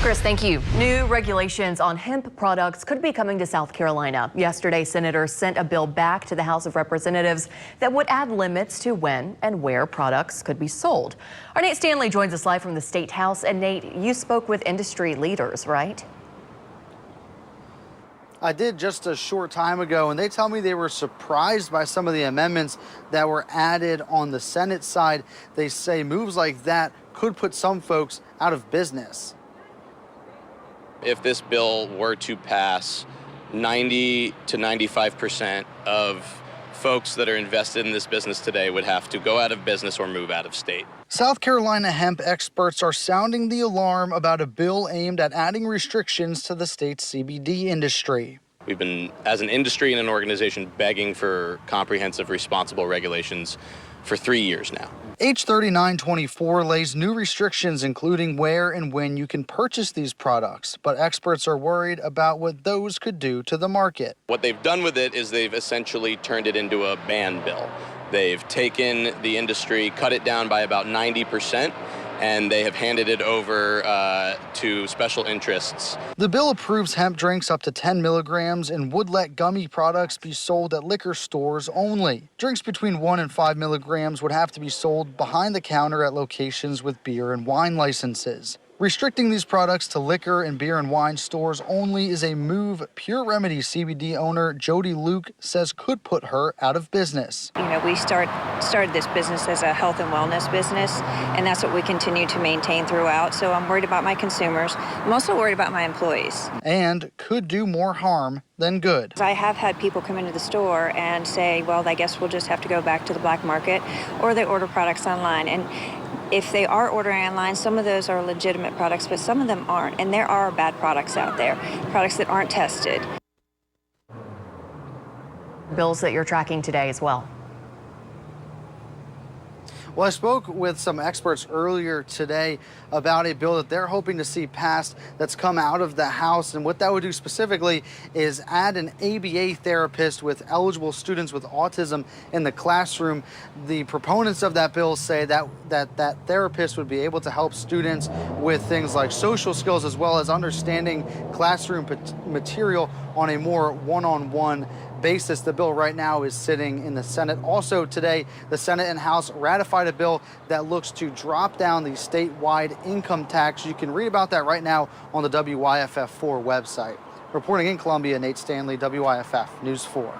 Chris, thank you. New regulations on hemp products could be coming to South Carolina. Yesterday, senators sent a bill back to the House of Representatives that would add limits to when and where products could be sold. Our Nate Stanley joins us live from the State House. And Nate, you spoke with industry leaders, right? I did just a short time ago, and they tell me they were surprised by some of the amendments that were added on the Senate side. They say moves like that could put some folks out of business. If this bill were to pass, 90 to 95% of folks that are invested in this business today would have to go out of business or move out of state. South Carolina hemp experts are sounding the alarm about a bill aimed at adding restrictions to the state's CBD industry. We've been, as an industry and an organization, begging for comprehensive, responsible regulations for 3 years now. H 3924 lays new restrictions, including where and when you can purchase these products, but experts are worried about what those could do to the market. What they've done with it is they've essentially turned it into a ban bill. They've taken the industry, cut it down by about 90%, and they have handed it over to special interests. The bill approves hemp drinks up to 10 milligrams and would let gummy products be sold at liquor stores only. Drinks between 1 and 5 milligrams would have to be sold behind the counter at locations with beer and wine licenses. Restricting these products to liquor and beer and wine stores only is a move Pure Remedy CBD owner Jody Luke says could put her out of business. You know, we started this business as a health and wellness business, and that's what we continue to maintain throughout. So I'm worried about my consumers. I'm also worried about my employees. And could do more harm than good. I have had people come into the store and say, well, I guess we'll just have to go back to the black market, or they order products online. And if they are ordering online, some of those are legitimate products, but some of them aren't. And there are bad products out there, products that aren't tested. Bills that you're tracking today as well. Well, I spoke with some experts earlier today about a bill that they're hoping to see passed that's come out of the House. And what that would do specifically is add an ABA therapist with eligible students with autism in the classroom. The proponents of that bill say that therapist would be able to help students with things like social skills as well as understanding classroom material on a more one-on-one basis. The bill right now is sitting in the Senate. Also today, the Senate and House ratified a bill that looks to drop down the statewide income tax. You can read about that right now on the WYFF4 website. Reporting in Columbia, Nate Stanley, WYFF News 4.